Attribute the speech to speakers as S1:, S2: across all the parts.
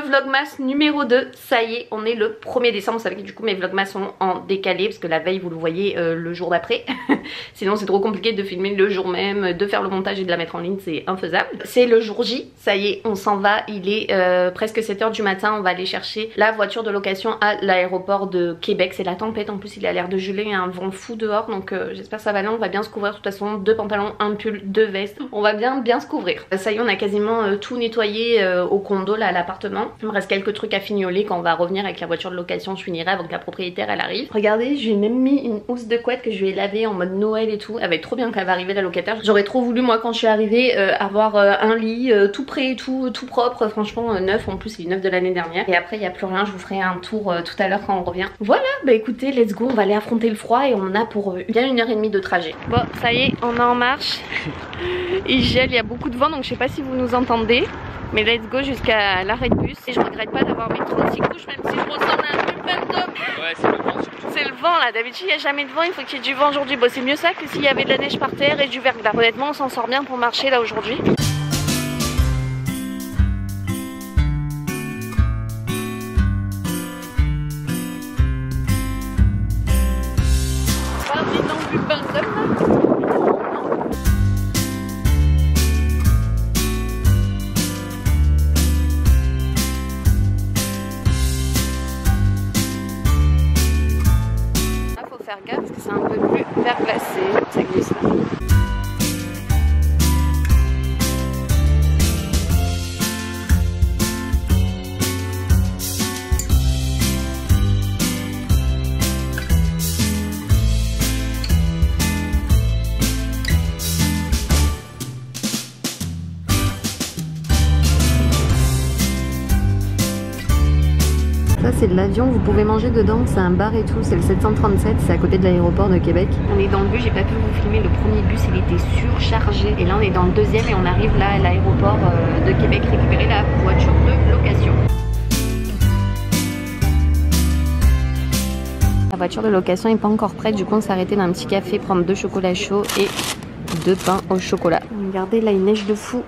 S1: vlogmas numéro 2, ça y est, on est le 1er décembre. Vous savez que du coup mes vlogmas sont en décalé parce que la veille vous le voyez le jour d'après. Sinon c'est trop compliqué de filmer le jour même, de faire le montage et de la mettre en ligne, c'est infaisable. C'est le jour J, ça y est, on s'en va, il est presque 7 h du matin, on va aller chercher la voiture de location à l'aéroport de Québec. C'est la tempête en plus, il a l'air de geler, il y a un vent fou dehors, donc j'espère que ça va aller, on va bien se couvrir de toute façon, 2 pantalons, un pull, 2 vestes, on va bien se couvrir. Ça y est, on a quasiment tout nettoyé au condo là à l'appartement. Il me reste quelques trucs à fignoler quand on va revenir avec la voiture de location, je finirai avant que la propriétaire elle arrive. Regardez, j'ai même mis une housse de couette que je vais laver en mode Noël et tout. Elle va être trop bien quand elle va arriver la locataire. J'aurais trop voulu moi quand je suis arrivée avoir un lit tout prêt et tout propre, franchement neuf, en plus il est neuf de l'année dernière. Et après il n'y a plus rien, je vous ferai un tour tout à l'heure quand on revient. Voilà, bah écoutez, let's go, on va aller affronter le froid et on a pour bien 1h30 de trajet. Bon ça y est, on est en marche. Il gèle, il y a beaucoup de vent donc je sais pas si vous nous entendez. Mais let's go jusqu'à l'arrêt de bus. Et je regrette pas d'avoir mis 36 couches même si je ressemble à un pulpe top.
S2: Ouais c'est le vent surtout. C'est
S1: le vent là, d'habitude il n'y a jamais de vent, il faut qu'il y ait du vent aujourd'hui. Bon c'est mieux ça que s'il y avait de la neige par terre et du verglas. Honnêtement on s'en sort bien pour marcher là aujourd'hui. Faire gaffe parce que c'est un peu plus verglacé, ça glisse là. Ça c'est de l'avion, vous pouvez manger dedans, c'est un bar et tout, c'est le 737, c'est à côté de l'aéroport de Québec. On est dans le bus, j'ai pas pu vous filmer, le premier bus il était surchargé et là on est dans le deuxième et on arrive là à l'aéroport de Québec récupérer la voiture de location. La voiture de location n'est pas encore prête, du coup on s'est arrêté dans un petit café prendre 2 chocolats chauds et 2 pains au chocolat. Regardez là il neige de fou.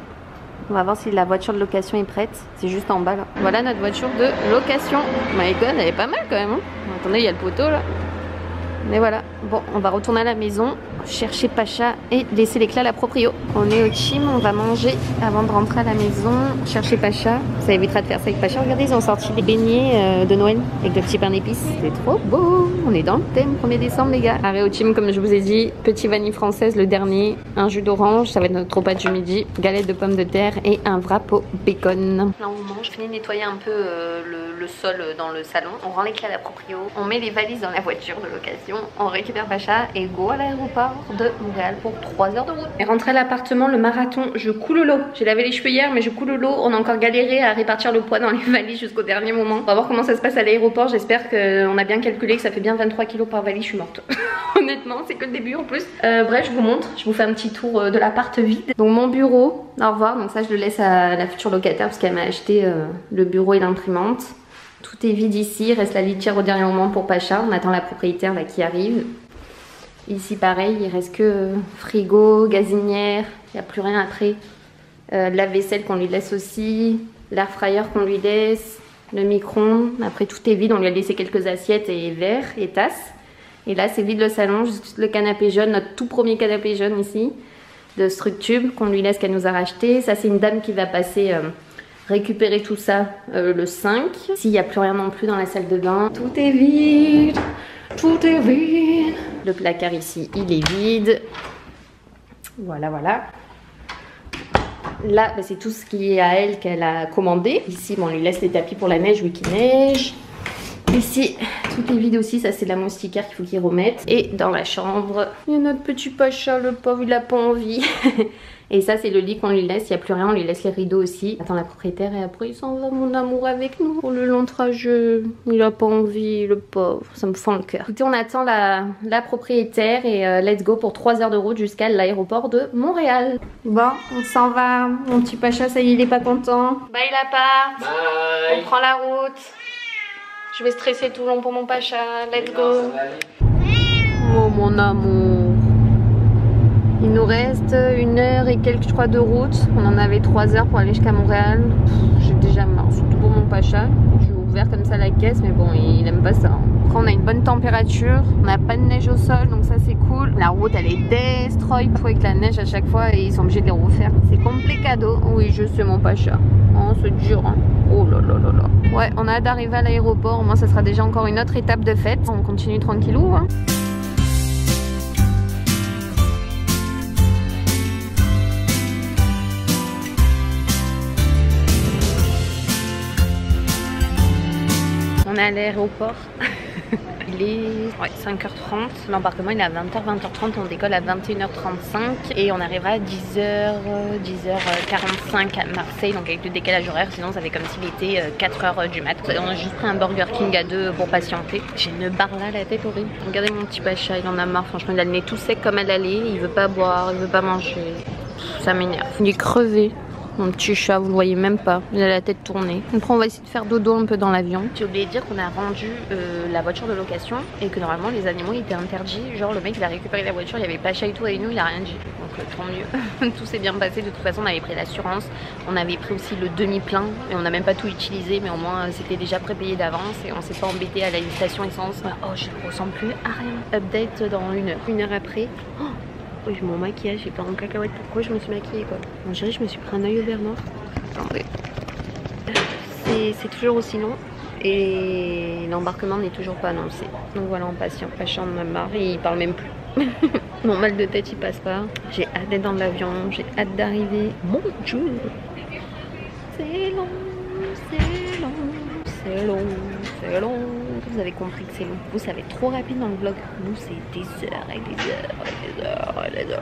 S1: On va voir si la voiture de location est prête. C'est juste en bas là. Voilà notre voiture de location. My god, elle est pas mal quand même. Hein. Attendez, il y a le poteau là. Mais voilà. Bon, on va retourner à la maison, chercher Pacha et laisser les clés à la proprio. On est au Chim, on va manger avant de rentrer à la maison, chercher Pacha. Ça évitera de faire ça avec Pacha. Regardez, ils ont sorti des beignets de Noël avec le petit pain d'épices. C'est trop beau. On est dans le thème 1er décembre les gars. Arrêt au Chim comme je vous ai dit. Petit vanille française le dernier. Un jus d'orange, ça va être notre repas du midi. Galette de pommes de terre et un wrap au bacon. Là on mange, je finis de nettoyer un peu le sol dans le salon. On rend les clés à la proprio. On met les valises dans la voiture de location. On récupère Pacha et go à l'aéroport de Montréal pour 3 heures de route. Et rentrée à l'appartement, le marathon, je coule l'eau. J'ai lavé les cheveux hier mais je coule l'eau. On a encore galéré à répartir le poids dans les valises jusqu'au dernier moment. On va voir comment ça se passe à l'aéroport. J'espère qu'on a bien calculé que ça fait bien 23 kg par valise. Je suis morte. Honnêtement, c'est que le début en plus. Bref, je vous montre. Je vous fais un petit tour de l'appart vide. Donc mon bureau, au revoir. Donc ça je le laisse à la future locataire parce qu'elle m'a acheté le bureau et l'imprimante. Tout est vide ici. Il reste la litière au dernier moment pour Pacha. On attend la propriétaire là qui arrive. Ici pareil, il reste que frigo, gazinière, il n'y a plus rien après. La vaisselle qu'on lui laisse aussi, l'air fryer qu'on lui laisse, le micro-ondes. Après tout est vide, on lui a laissé quelques assiettes et verres et tasses. Et là c'est vide le salon, juste le canapé jaune, notre tout premier canapé jaune ici, de Structube qu'on lui laisse, qu'elle nous a racheté. Ça c'est une dame qui va passer récupérer tout ça le 5. Ici il n'y a plus rien non plus dans la salle de bain. Tout est vide. Tout est vide. Le placard ici, il est vide. Voilà, voilà. Là, bah, c'est tout ce qui est à elle qu'elle a commandé. Ici, bon, on lui laisse les tapis pour la neige, oui qu'il neige. Ici, tout est vide aussi. Ça, c'est la moustiquaire qu'il faut qu'il remette. Et dans la chambre, il y a notre petit Pacha, le pauvre, il a pas envie. Et ça c'est le lit qu'on lui laisse, il n'y a plus rien, on lui laisse les rideaux aussi. Attends la propriétaire et après il s'en va mon amour avec nous. Pour le long trajet, il a pas envie, le pauvre, ça me fend le cœur. Écoutez, on attend la propriétaire et let's go pour 3 heures de route jusqu'à l'aéroport de Montréal. Bon, on s'en va, mon petit Pacha, ça y est, il est pas content. Bye l'appart, on prend la route. Je vais stresser tout le long pour mon Pacha, let's go. Oh mon amour. Il nous reste 1 heure et quelques je crois de route. On en avait 3 heures pour aller jusqu'à Montréal. J'ai déjà marre, surtout pour mon Pacha. J'ai ouvert comme ça la caisse, mais bon, il aime pas ça. Après, on a une bonne température, on n'a pas de neige au sol, donc ça c'est cool. La route elle est destroy, parfois avec la neige à chaque fois et ils sont obligés de les refaire. C'est complicado. Oui, je sais mon Pacha. Oh, c'est dur, hein. Oh là là là là. Ouais, on a hâte d'arriver à l'aéroport. Au moins, ça sera déjà encore une autre étape de fête. On continue tranquillou, hein. On est à l'aéroport. Il est 5h30. L'embarquement il est à 20h, 20h30. On décolle à 21h35 et on arrivera à 10h, 10h45 à Marseille. Donc avec le décalage horaire, sinon ça fait comme s'il était 4h du mat. On a juste pris un Burger King à 2 pour patienter. J'ai une barre là, la tête horrible. Regardez mon petit Pacha, il en a marre. Franchement, il a le nez tout sec comme elle allait. Il veut pas boire, il veut pas manger. Ça m'énerve. Il est crevé. Mon petit chat, vous le voyez même pas, il a la tête tournée. Après on va essayer de faire dodo un peu dans l'avion. J'ai oublié de dire qu'on a rendu la voiture de location et que normalement les animaux étaient interdits. Genre le mec il a récupéré la voiture, il y avait Pacha et tout avec nous, il a rien dit. Donc tant mieux. Tout s'est bien passé, de toute façon on avait pris l'assurance, on avait pris aussi le demi-plein et on n'a même pas tout utilisé, mais au moins c'était déjà prépayé d'avance et on s'est pas embêté à la station essence. Oh, je ne ressens plus à rien. Update dans une heure après. Oh, oui, mon maquillage est pas en cacahuète. Pourquoi je me suis maquillée quoi? On dirait que je me suis pris un œil au beurre noir. Attendez. C'est toujours aussi long et l'embarquement n'est toujours pas annoncé. Donc voilà, on patiente. Pacha en a marre, il parle même plus. Mon mal de tête il passe pas. J'ai hâte d'être dans l'avion, j'ai hâte d'arriver. Mon Dieu, c'est long, c'est long, c'est long, c'est long. Vous avez compris que c'est long. Vous, ça va être trop rapide dans le vlog. Nous, c'est des heures et des heures et des heures et des heures.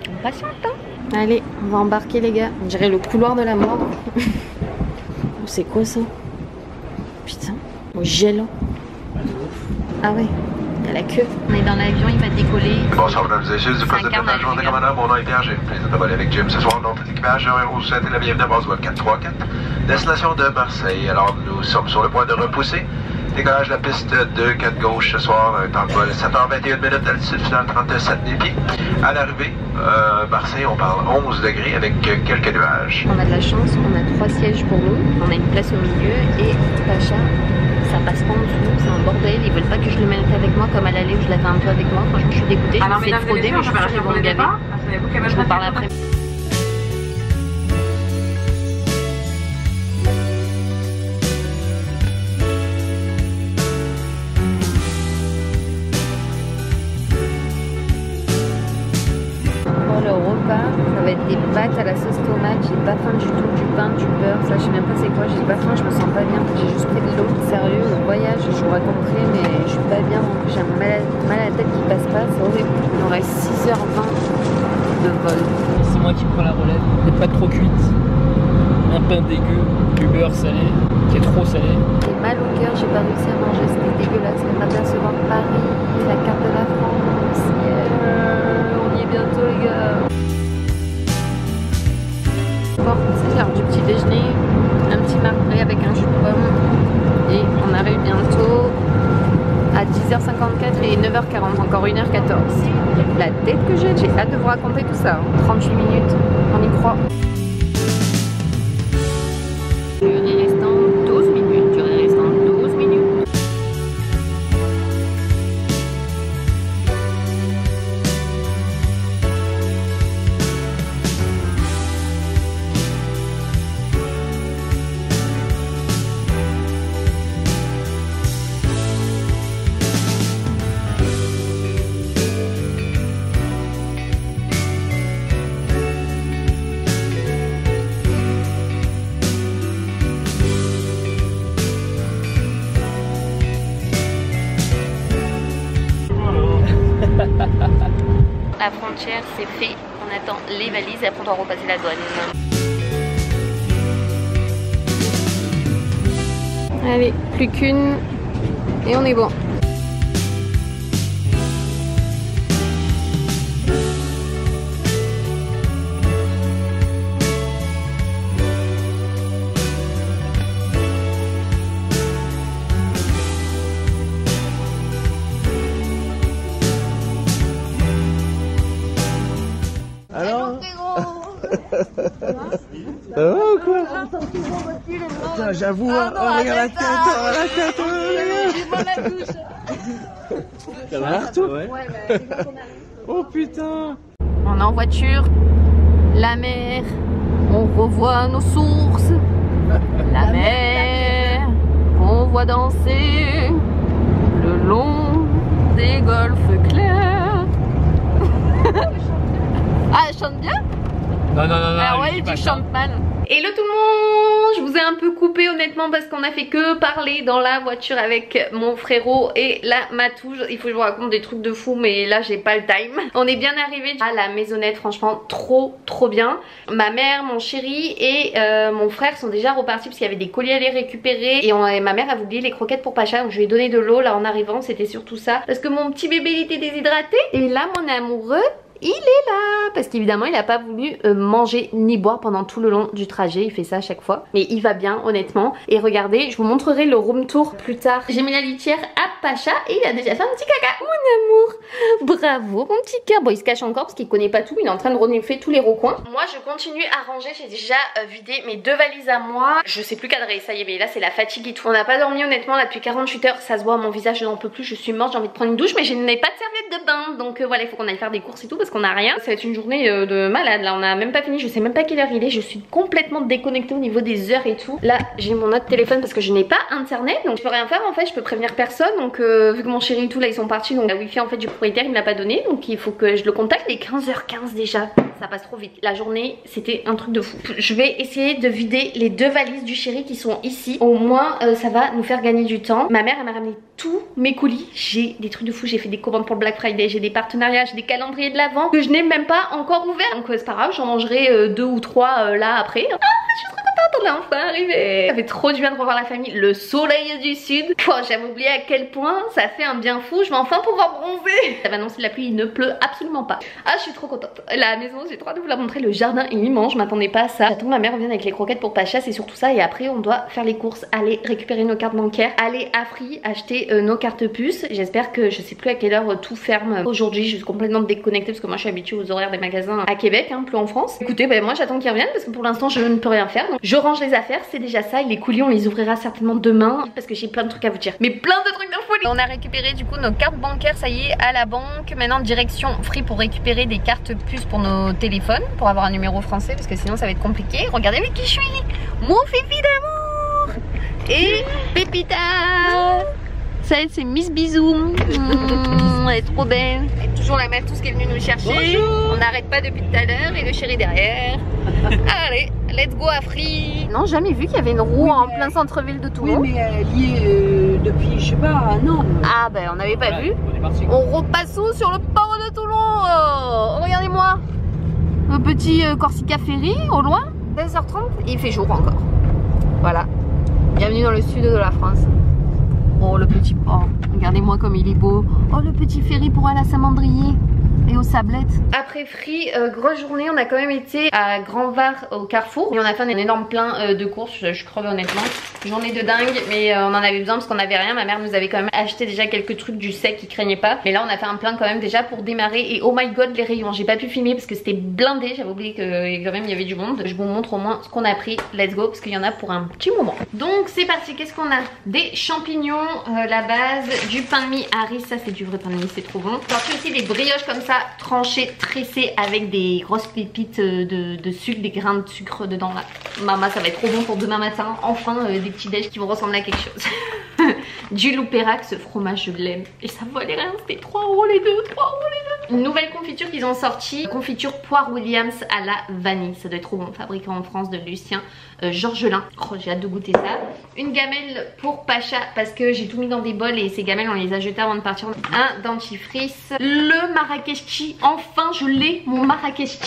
S1: On patiente, hein. Allez, on va embarquer, les gars. On dirait le couloir de la mort. C'est quoi ça? Putain, au gel. Ah ouais, il y a la queue. On est dans l'avion, il va décoller.
S2: Bonsoir, mesdames et messieurs, du poste de la journée commandant. Mon nom est Pierre, j'ai le plaisir de voler avec Jim ce soir. Donc, l'équipage, je vous souhaite la bienvenue à Boswell 434, destination de Marseille. Alors, nous sommes sur le point de repousser. Décollage de la piste de 4 gauche ce soir, un temps de vol 7h21 minutes, altitude finale 37 000 pieds. À l'arrivée, Marseille, on parle 11 degrés avec quelques nuages.
S1: On a de la chance, on a 3 sièges pour nous, on a une place au milieu et Pacha, ça passe pas en dessous, c'est un bordel, ils veulent pas que je le mette avec moi comme à l'aller où je l'avais un peu avec moi. Franchement, je suis dégoûtée, j'essaie de frauder, mais je suis sûre qu'ils vont me gaver. Je vous parle après. Ça va être des pâtes à la sauce tomate, j'ai pas faim du tout, du pain, du beurre, ça je sais même pas c'est quoi, j'ai pas faim, je me sens pas bien, j'ai juste pris de l'eau. Sérieux, le voyage, je vous raconterai, mais je suis pas bien, j'ai un mal à la tête qui passe pas, c'est horrible. Il nous reste 6h20 de vol.
S3: C'est moi qui prends la relève, des pâtes trop cuites, un pain dégueu, du beurre salé, qui est trop salé.
S1: J'ai mal au cœur, j'ai pas réussi à manger, c'était dégueulasse, on va apercevoir Paris, la carte de la France, yeah, on y est bientôt les gars. Bon, c'est l'heure du petit déjeuner, un petit marbré avec un jus de pomme et on arrive bientôt à 10h54 et 9h40, encore 1h14. La tête que j'ai hâte de vous raconter tout ça. 38 minutes, on y croit. Durée restant 12 minutes, durée restant 12 minutes. La frontière c'est fait, on attend les valises et après on doit repasser la douane. Allez, plus qu'une et on est bon.
S2: Alors ça va ou quoi?
S4: putain, j'avoue, regarde la tête,
S1: J'ai mal à la douche.
S4: Ça va l'air tout? Ouais. Oh putain.
S1: On est en voiture, la mer, on revoit nos sources, la mer, on voit danser le long des golfes clairs. Ah, elle chante bien?
S3: Non.
S1: Ah ouais, tu chantes mal. Hello tout le monde, je vous ai un peu coupé honnêtement parce qu'on a fait que parler dans la voiture avec mon frérot et la matouge. Il faut que je vous raconte des trucs de fou mais là j'ai pas le time. On est bien arrivé à la maisonnette, franchement trop bien. Ma mère, mon chéri et mon frère sont déjà repartis parce qu'il y avait des colis à les récupérer. Et ma mère a oublié les croquettes pour Pacha, donc je lui ai donné de l'eau là en arrivant, c'était surtout ça. Parce que mon petit bébé il était déshydraté. Et là mon amoureux, il est là parce qu'évidemment il a pas voulu manger ni boire pendant tout le long du trajet. Il fait ça à chaque fois mais il va bien honnêtement. Et regardez, je vous montrerai le room tour plus tard. J'ai mis la litière à Pacha et il a déjà fait un petit caca. Mon amour, bravo mon petit cœur. Bon il se cache encore parce qu'il connaît pas tout, il est en train de renifler tous les recoins. Moi je continue à ranger, j'ai déjà vidé mes 2 valises à moi. Je sais plus cadrer, ça y est, mais là c'est la fatigue et tout. On n'a pas dormi honnêtement là depuis 48 heures, ça se voit à mon visage, je n'en peux plus, je suis morte, j'ai envie de prendre une douche mais je n'ai pas de serviette de bain. Donc voilà, il faut qu'on aille faire des courses et tout parce qu'on a rien. Ça va être une journée de malade là, on a même pas fini, je sais même pas quelle heure il est, je suis complètement déconnectée au niveau des heures et tout. Là j'ai mon autre téléphone parce que je n'ai pas internet donc je peux rien faire en fait, je peux prévenir personne. Donc vu que mon chéri et tout là ils sont partis, donc la wifi en fait du propriétaire il me l'a pas donné, donc il faut que je le contacte. Il est 15h15 déjà, ça passe trop vite. La journée c'était un truc de fou. Je vais essayer de vider les 2 valises du chéri qui sont ici, au moins ça va nous faire gagner du temps. Ma mère elle m'a ramené tous mes colis, j'ai des trucs de fou, j'ai fait des commandes pour le Black Friday, j'ai des partenariats, j'ai des calendriers de l'Avent que je n'ai même pas encore ouvert, donc c'est pas grave, j'en mangerai 2 ou 3 là après. Ah, je suis trop contente, on est enfin arrivé. Ça fait trop du bien de revoir la famille, le soleil du sud. J'avais oublié à quel point ça fait un bien fou, je vais enfin pouvoir bronzer. Ça va annoncer la pluie, il ne pleut absolument pas. Ah je suis trop contente. La maison, j'ai trop hâte de vous la montrer, le jardin est immense, je m'attendais pas à ça. J'attends que ma mère revienne avec les croquettes pour Pacha, c'est surtout ça. Et après on doit faire les courses, aller récupérer nos cartes bancaires, aller à Free acheter nos cartes puces. J'espère que je sais plus à quelle heure tout ferme aujourd'hui, je suis complètement déconnectée parce que moi je suis habituée aux horaires des magasins à Québec, hein, plus en France. Écoutez, moi j'attends qu'ils reviennent parce que pour l'instant je ne peux rien faire. Donc je range les affaires, c'est déjà ça. Et les colis on les ouvrira certainement demain parce que j'ai plein de trucs à vous dire. Mais plein de trucs de folie. On a récupéré du coup nos cartes bancaires, ça y est, à la banque. Maintenant direction Free pour récupérer des cartes puces pour nos téléphones, pour avoir un numéro français parce que sinon ça va être compliqué. Regardez avec qui je suis, mon fifi d'amour et Pépita. Ça c'est Miss Bisou. Elle est trop belle. Elle est toujours la mère, tout ce qui est venue nous chercher. Bonjour. On n'arrête pas depuis tout à l'heure et le chéri derrière. Allez, let's go à Free. Non, jamais vu qu'il y avait une roue en plein centre-ville de Toulon.
S5: Oui, mais elle y est depuis, je sais pas, un an.
S1: Ah ben on n'avait pas vu. On repasse où sur le port de Toulon. Regardez-moi. Le petit Corsica Ferry au loin. 16h30 et il fait jour encore. Voilà. Bienvenue dans le sud de la France. Oh le petit port, regardez-moi comme il est beau. Oh le petit ferry pour aller à Saint-Mandrier et aux Sablettes. Après Free, grosse journée, on a quand même été à Grand-Var au Carrefour et on a fait un énorme plein de courses. Je crevais honnêtement, journée de dingue, mais on en avait besoin parce qu'on avait rien. Ma mère nous avait quand même acheté déjà quelques trucs du sec qui craignait pas, mais là on a fait un plein quand même déjà pour démarrer. Et oh my god les rayons, j'ai pas pu filmer parce que c'était blindé, j'avais oublié que quand même il y avait du monde. Je vous montre au moins ce qu'on a pris, let's go, parce qu'il y en a pour un petit moment. Donc c'est parti, qu'est-ce qu'on a? Des champignons, la base, du pain de mie Harris, ça c'est du vrai pain de mie, c'est trop bon. J'ai pris aussi des brioches comme ça, tranchées, tressées avec des grosses pépites de sucre, des grains de sucre dedans là. Maman, ça va être trop bon pour demain matin, enfin des petits déj qui vont ressembler à quelque chose. Du Loupérac, ce fromage je l'aime. Et ça valait rien, c'était 3 € les deux, 3 € les deux. Une nouvelle confiture qu'ils ont sortie, confiture poire Williams à la vanille. Ça doit être trop bon, fabriqué en France de Lucien Georgelin. Oh, j'ai hâte de goûter ça. Une gamelle pour Pacha parce que j'ai tout mis dans des bols et ces gamelles on les a jetées avant de partir. Un dentifrice. Le Marrakech, enfin je l'ai, mon Marrakech.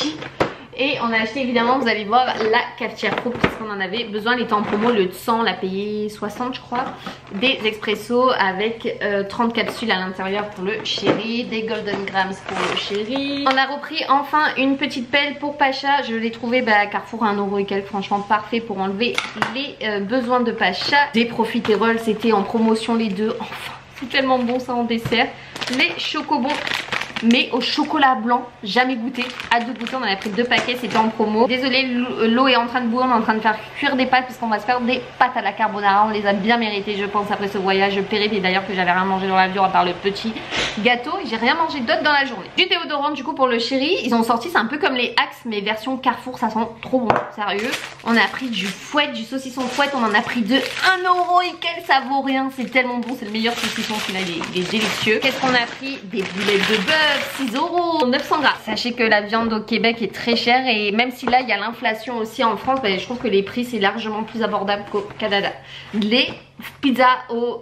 S1: Et on a acheté évidemment, vous allez voir, la cafetière coupe parce qu'on en avait besoin. Elle était en promo, le 100 l'a payé 60 je crois. Des expressos avec 30 capsules à l'intérieur pour le chéri. Des golden grams pour le chéri. On a repris enfin une petite pelle pour Pacha. Je l'ai trouvé à Carrefour à 1 € et quelques. Franchement parfait pour enlever les besoins de Pacha. Des profiteroles, c'était en promotion les deux. Enfin, c'est tellement bon ça en dessert. Les chocobons mais au chocolat blanc, jamais goûté. Hâte de goûter, on en a pris 2 paquets, c'était en promo. Désolée, l'eau est en train de bouillir, on est en train de faire cuire des pâtes parce qu'on va se faire des pâtes à la carbonara. On les a bien méritées, je pense, après ce voyage périple. Et d'ailleurs que j'avais rien mangé dans l'avion à part le petit gâteau. J'ai rien mangé d'autre dans la journée. Du déodorant du coup pour le chéri, ils ont sorti, c'est un peu comme les Axe mais version Carrefour, ça sent trop bon, sérieux. On a pris du fouette, du saucisson fouette, on en a pris 2, 1 € et quel ça vaut rien, c'est tellement bon, c'est le meilleur saucisson, celui-là il est délicieux. Qu'est-ce qu'on a pris? Des boulettes de bœuf, 6 €, 900 grammes. Sachez que la viande au Québec est très chère et même si là il y a l'inflation aussi en France, bah, je trouve que les prix c'est largement plus abordable qu'au Canada. Les pizzas au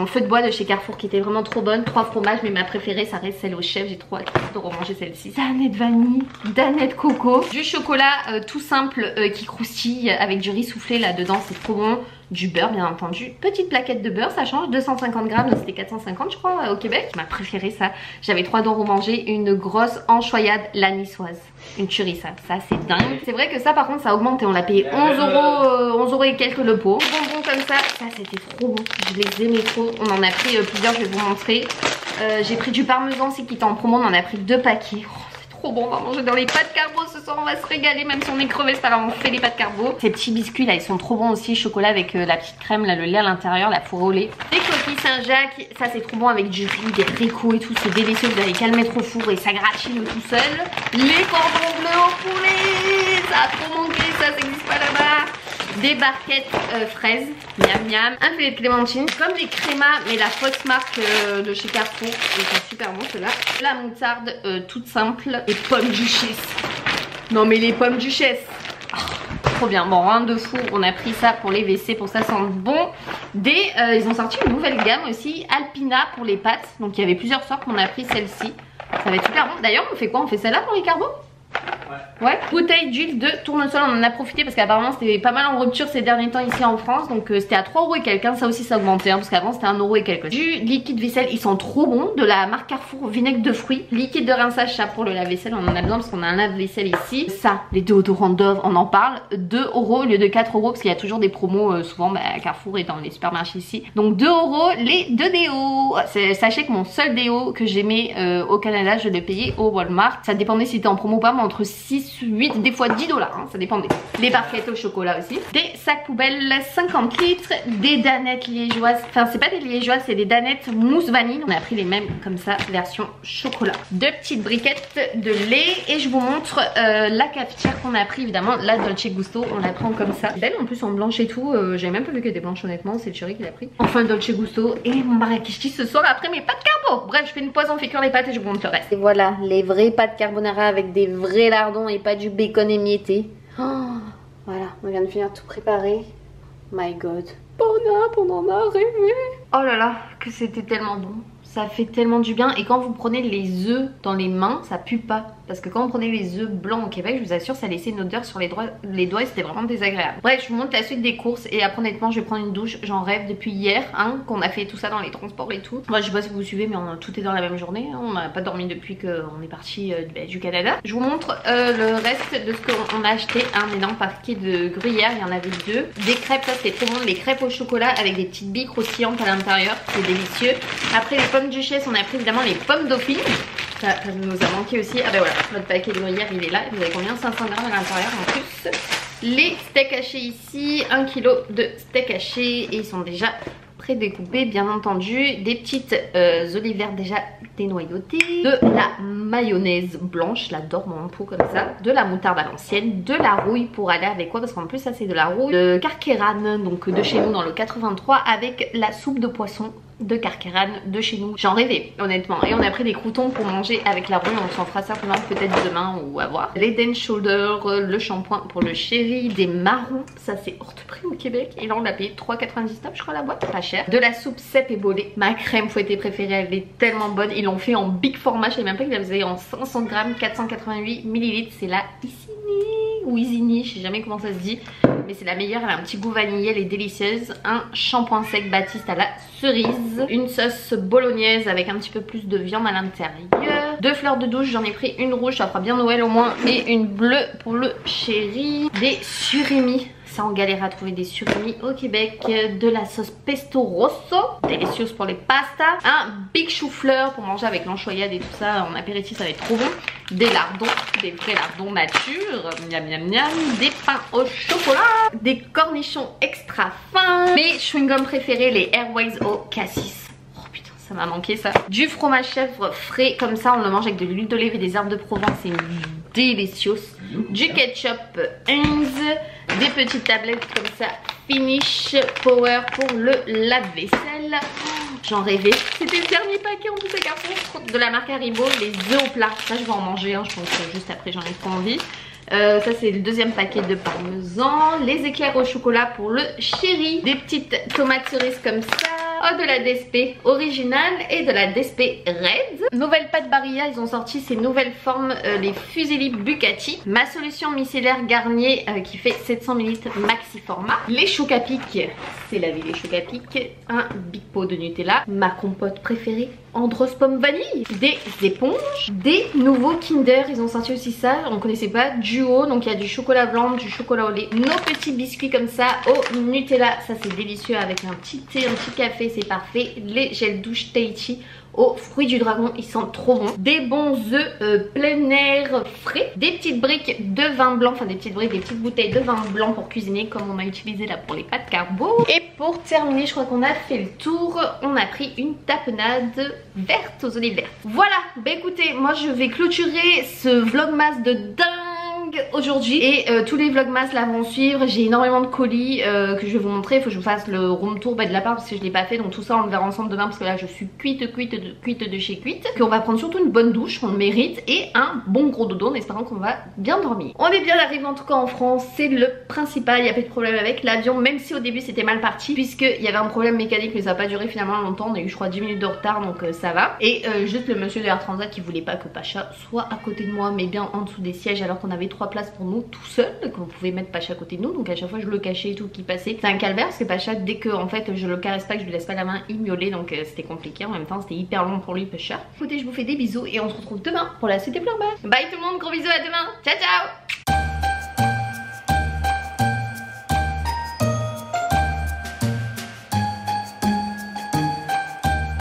S1: feu de bois de chez Carrefour qui était vraiment trop bonne, 3 fromages, mais ma préférée ça reste celle au chef, j'ai trop hâte de remanger celle-ci. Danette vanille, danette coco, du chocolat tout simple qui croustille avec du riz soufflé là dedans, c'est trop bon. Du beurre bien entendu, petite plaquette de beurre, ça change, 250 grammes, donc c'était 450 je crois au Québec. Ma préférée ça, j'avais 3 € mangé, une grosse anchoyade la niçoise, une tuerie ça c'est dingue. C'est vrai que ça par contre ça a augmenté, on l'a payé 11 € et quelques le pot. Bonbons comme ça c'était trop bon, je les aimais trop, on en a pris plusieurs, je vais vous montrer. J'ai pris du parmesan aussi qui était en promo, on en a pris 2 paquets. Trop bon, on va manger dans les pâtes carbo ce soir, on va se régaler même si on est crevé, c'est pas grave, on fait les pâtes carbo. Ces petits biscuits là ils sont trop bons aussi, chocolat avec la petite crème là, le lait à l'intérieur, la fourrée au lait. Des coquilles Saint-Jacques, ça c'est trop bon avec du riz, des haricots et tout, c'est délicieux, vous allez calmer trop four et ça gratine tout seul. Les cordons bleus au poulet, ça a trop manqué, ça n'existe pas là-bas. Des barquettes fraises, miam miam, un filet de clémentine, comme des crémas mais la fausse marque de chez Carrefour, ils sont super bons ceux-là. La moutarde toute simple, et pommes duchesse. Non mais les pommes duchesse, oh, trop bien. Bon rien de fou, on a pris ça pour les WC pour que ça sente bon. Ils ont sorti une nouvelle gamme aussi, Alpina pour les pâtes, donc il y avait plusieurs sortes, on a pris celle-ci. Ça va être super bon. D'ailleurs on fait quoi? On fait celle-là pour les carbos? Ouais, bouteille d'huile de tournesol, on en a profité parce qu'apparemment c'était pas mal en rupture ces derniers temps ici en France. Donc c'était à 3 € et quelques, ça aussi ça a augmenté hein, parce qu'avant c'était 1 € et quelques. Du liquide vaisselle, ils sont trop bons, de la marque Carrefour, vinaigre de fruits. Liquide de rinçage, ça pour le lave-vaisselle, on en a besoin parce qu'on a un lave-vaisselle ici. Ça, les déodorants Dove, on en parle, 2 € au lieu de 4 € parce qu'il y a toujours des promos souvent à Carrefour et dans les supermarchés ici. Donc 2 € les 2 déos. Sachez que mon seul déo que j'aimais au Canada, je l'ai payé au Walmart. Ça dépendait si c'était en promo ou pas, mais entre 6, 8, des fois 10 $, hein, ça dépendait. Les barquettes au chocolat aussi. Des sacs poubelles 50 litres. Des danettes liégeoises. Enfin, c'est pas des liégeoises, c'est des danettes mousse vanille. On a pris les mêmes comme ça, version chocolat. 2 petites briquettes de lait. Et je vous montre la cafetière qu'on a pris, évidemment. La Dolce Gusto, on la prend comme ça. Belle en plus en blanche et tout. J'avais même pas vu qu'elle était blanche, honnêtement. C'est le chéri qui l'a pris. Enfin, Dolce Gusto. Et mon Marrakech ce soir après mes pâtes carbo. Bref, je fais une pause, on fait cuire les pâtes et je vous montre le reste. Et voilà, les vraies pâtes carbonara avec des vrais lardons et pas du bacon émietté. Oh, voilà, on vient de finir tout préparer. My god. Bon, on en a rêvé. Oh là là, que c'était tellement bon. Ça fait tellement du bien. Et quand vous prenez les œufs dans les mains, ça pue pas. Parce que quand on prenait les œufs blancs au Québec, je vous assure, ça laissait une odeur sur les doigts et c'était vraiment désagréable. Bref, je vous montre la suite des courses et après honnêtement, je vais prendre une douche. J'en rêve depuis hier, hein, qu'on a fait tout ça dans les transports et tout. Moi, je sais pas si vous suivez, mais tout est dans la même journée. Hein. On n'a pas dormi depuis qu'on est parti du Canada. Je vous montre le reste de ce qu'on a acheté. Un énorme paquet de gruyère, il y en avait 2. Des crêpes, ça c'était trop bon. Les crêpes au chocolat avec des petites billes croustillantes à l'intérieur, c'est délicieux. Après les pommes duchesse, on a pris évidemment les pommes dauphines. Ça nous a manqué aussi. Ah ben voilà, notre paquet de gruyère il est là. Vous avez combien? 500 grammes à l'intérieur en plus. Les steaks hachés ici, 1 kg de steaks hachés et ils sont déjà pré-découpés bien entendu. Des petites olives vertes déjà dénoyautées. De la mayonnaise blanche, je l'adore mon pot comme ça. De la moutarde à l'ancienne. De la rouille pour aller avec quoi? Parce qu'en plus ça c'est de la rouille de Carqueiranne, donc de chez nous dans le 83 avec la soupe de poisson de Carqueiranne de chez nous. J'en rêvais honnêtement. Et on a pris des croutons pour manger avec la rouille. On s'en fera certainement peut-être demain ou à voir. Les Head & Shoulders, le shampoing pour le chéri, des marrons. Ça c'est hors de prix au Québec. Et là on l'a payé 3,99 je crois la boîte. Pas cher. De la soupe cèpe et bolée. Ma crème fouettée préférée, elle est tellement bonne. Ils l'ont fait en big format. Je savais même pas qu'ils la faisaient en 500 grammes, 488 ml. C'est la Isigny ou Isigny, je sais jamais comment ça se dit. Mais c'est la meilleure, elle a un petit goût vanillé, elle est délicieuse. Un shampoing sec Baptiste à la cerise. Une sauce bolognaise avec un petit peu plus de viande à l'intérieur. 2 fleurs de douche, j'en ai pris une rouge, ça fera bien Noël au moins. Et une bleue pour le chéri. Des surimi. Ça, on galère à trouver des surimi au Québec. De la sauce pesto rosso, délicieuse pour les pastas. Un big chou-fleur pour manger avec l'enchoyade et tout ça. En apéritif, ça va être trop bon. Des lardons, des vrais lardons matures. Miam miam miam. Des pains au chocolat. Des cornichons extra fins. Mes chewing-gums préférés, les Airways au cassis. Oh putain, ça m'a manqué ça. Du fromage chèvre frais, comme ça, on le mange avec de l'huile d'olive et des herbes de Provence. C'est délicieux. Du ketchup Heinz, des petites tablettes comme ça, Finish Power pour le lave-vaisselle. J'en rêvais. C'était le dernier paquet en plus à carton de la marque Haribo, les œufs au plat. Ça, je vais en manger, hein, je pense que juste après, j'en ai trop envie. Ça, c'est le deuxième paquet de parmesan. Les éclairs au chocolat pour le chéri. Des petites tomates cerises comme ça. Oh, de la DSP originale et de la DSP Red. Nouvelle pâte Barilla, ils ont sorti ces nouvelles formes, les fusilli Bucati. Ma solution micellaire Garnier qui fait 700 ml maxi format. Les chocs à pic, c'est la vie les chocs à pic. Un big pot de Nutella. Ma compote préférée, Andros pomme vanille. Des éponges. Des nouveaux Kinder, ils ont sorti aussi ça, on connaissait pas. Duo, donc il y a du chocolat blanc, du chocolat au lait. Nos petits biscuits comme ça au Nutella, ça c'est délicieux avec un petit thé, un petit café, c'est parfait. Les gels douche Tahiti aux fruits du dragon, ils sentent trop bons. Des bons œufs plein air frais. Des petites briques de vin blanc, enfin des petites briques, des petites bouteilles de vin blanc pour cuisiner comme on a utilisé là pour les pâtes carbo. Et pour terminer, je crois qu'on a fait le tour. On a pris une tapenade verte aux olives vertes. Voilà, bah écoutez, moi je vais clôturer ce vlogmas de dingue aujourd'hui et tous les vlogmas là vont suivre. J'ai énormément de colis que je vais vous montrer. Il faut que je vous fasse le room tour de l'appart parce que je l'ai pas fait, donc tout ça on le verra ensemble demain parce que là je suis cuite de chez cuite. Qu'on va prendre surtout une bonne douche, on le mérite, et un bon gros dodo en espérant qu'on va bien dormir. On est bien arrivé en tout cas en France, c'est le principal. Il n'y a pas de problème avec l'avion, même si au début c'était mal parti puisqu'il y avait un problème mécanique, mais ça n'a pas duré finalement longtemps. On a eu je crois 10 minutes de retard, donc ça va. Et juste le monsieur de Air Transat qui voulait pas que Pacha soit à côté de moi mais bien en dessous des sièges, alors qu'on avait 3 places pour nous tout seul, qu'on pouvait mettre Pacha à côté de nous. Donc à chaque fois je le cachais et tout qui passait. C'est un calvaire parce que Pacha, dès que en fait je le caresse pas, que je lui laisse pas la main, il miaulait, donc c'était compliqué. En même temps c'était hyper long pour lui Pacha. Écoutez, je vous fais des bisous et on se retrouve demain pour la suite des vlogs. Bye tout le monde, gros bisous, à demain, ciao ciao.